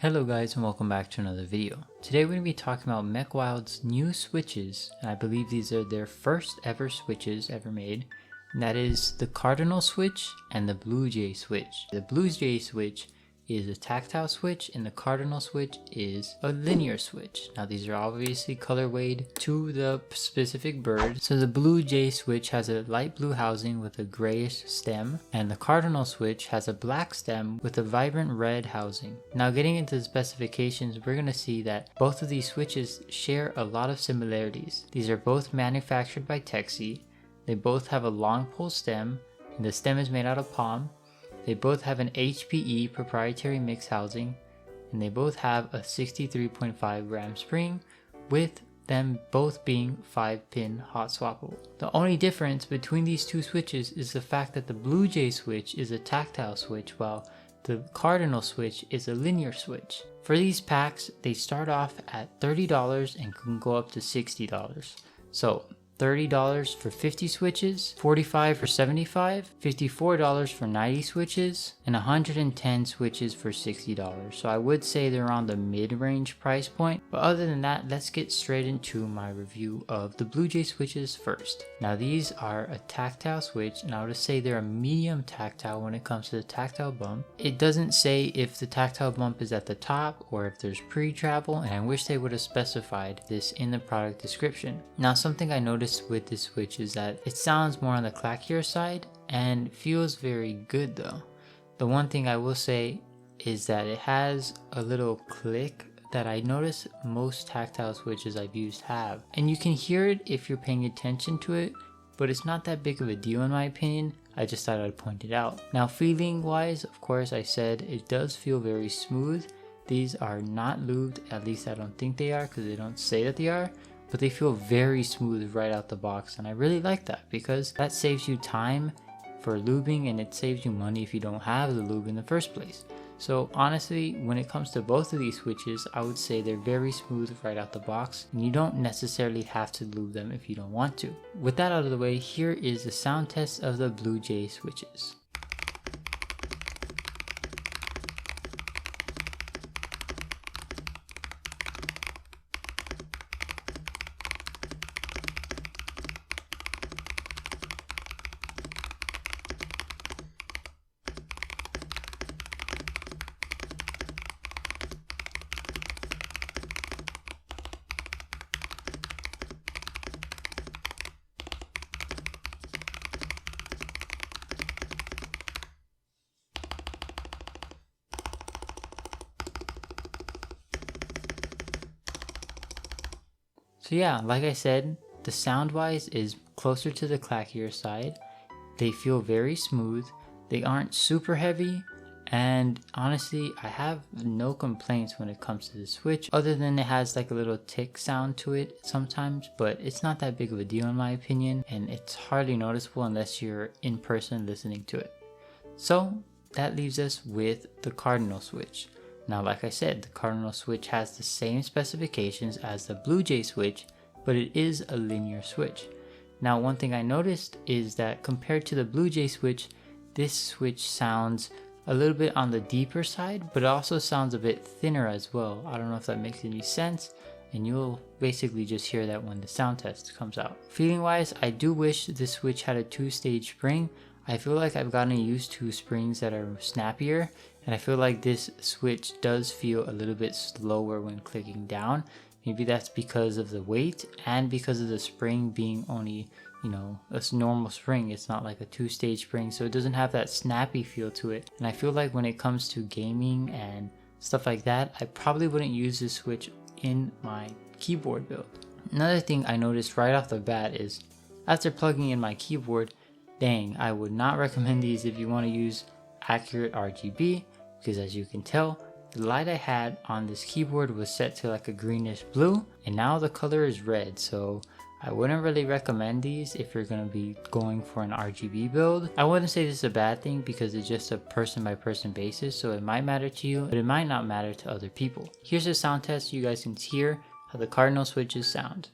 Hello guys and welcome back to another video. Today we're going to be talking about MechWild's new switches, and I believe these are their first ever switches ever made. And that is the Cardinal switch and the Blue Jay switch. The Blue Jay switch is a tactile switch and the Cardinal switch is a linear switch. Now these are obviously color weighted to the specific bird. So the Blue Jay switch has a light blue housing with a grayish stem, and the Cardinal switch has a black stem with a vibrant red housing. Now getting into the specifications, we're going to see that both of these switches share a lot of similarities. These are both manufactured by Texi. They both have a long pole stem and the stem is made out of palm. They both have an HPE proprietary mix housing, and they both have a 63.5 gram spring, with them both being 5-pin hot swappable. The only difference between these two switches is the fact that the Blue Jay switch is a tactile switch while the Cardinal switch is a linear switch. For these packs, they start off at $30 and can go up to $60. So $30 for 50 switches, $45 for 75, $54 for 90 switches, and 110 switches for $60. So I would say they're on the mid-range price point, but other than that, let's get straight into my review of the Blue Jay switches first. Now these are a tactile switch, and I would say they're a medium tactile when it comes to the tactile bump. It doesn't say if the tactile bump is at the top or if there's pre-travel, and I wish they would have specified this in the product description. Now something I noticed with this switch is that it sounds more on the clackier side and feels very good though. The one thing I will say is that it has a little click that I notice most tactile switches I've used have, and you can hear it if you're paying attention to it, but it's not that big of a deal in my opinion. I just thought I'd point it out. Now feeling wise, of course I said it does feel very smooth. These are not lubed, at least I don't think they are because they don't say that they are, but they feel very smooth right out the box, and I really like that because that saves you time for lubing and it saves you money if you don't have the lube in the first place. So honestly, when it comes to both of these switches, I would say they're very smooth right out the box, and you don't necessarily have to lube them if you don't want to. With that out of the way, here is the sound test of the Blue Jay switches. So yeah, like I said, the sound wise is closer to the clackier side. They feel very smooth. They aren't super heavy, and honestly I have no complaints when it comes to the switch, other than it has like a little tick sound to it sometimes, but it's not that big of a deal in my opinion, and it's hardly noticeable unless you're in person listening to it. So that leaves us with the Cardinal switch. Now like I said, the Cardinal switch has the same specifications as the Blue Jay switch, but it is a linear switch. Now one thing I noticed is that compared to the Blue Jay switch, this switch sounds a little bit on the deeper side, but it also sounds a bit thinner as well. I don't know if that makes any sense, and you'll basically just hear that when the sound test comes out. Feeling wise, I do wish this switch had a 2-stage spring. I feel like I've gotten used to springs that are snappier, and I feel like this switch does feel a little bit slower when clicking down. Maybe that's because of the weight and because of the spring being only, a normal spring. It's not like a 2-stage spring, so it doesn't have that snappy feel to it. And I feel like when it comes to gaming and stuff like that, I probably wouldn't use this switch in my keyboard build. Another thing I noticed right off the bat is after plugging in my keyboard, dang, I would not recommend these if you want to use accurate RGB, because as you can tell, the light I had on this keyboard was set to like a greenish blue, and now the color is red, so I wouldn't really recommend these if you're going to be going for an RGB build. I wouldn't say this is a bad thing because it's just a person by person basis, so it might matter to you, but it might not matter to other people. Here's a sound test so you guys can hear how the Cardinal switches sound.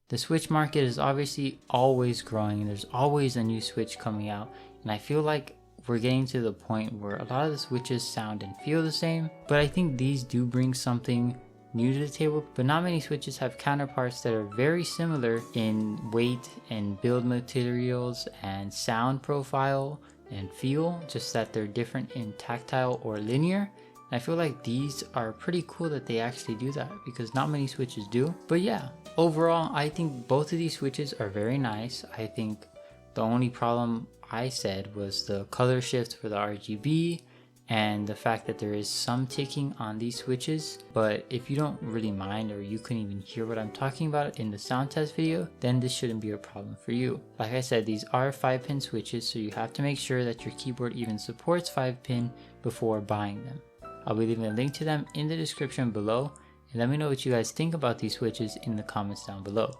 The Switch market is obviously always growing and there's always a new Switch coming out, and I feel like we're getting to the point where a lot of the Switches sound and feel the same, but I think these do bring something new to the table. But not many Switches have counterparts that are very similar in weight and build materials and sound profile and feel, just that they're different in tactile or linear. I feel like these are pretty cool that they actually do that, because not many Switches do. But yeah, overall I think both of these Switches are very nice. I think the only problem I said was the color shift for the RGB and the fact that there is some ticking on these Switches. But if you don't really mind, or you couldn't even hear what I'm talking about in the sound test video, then this shouldn't be a problem for you. Like I said, these are 5-pin Switches, so you have to make sure that your keyboard even supports 5-pin before buying them. I'll be leaving a link to them in the description below, and let me know what you guys think about these Switches in the comments down below.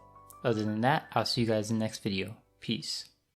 Other than that, I'll see you guys in the next video. Peace.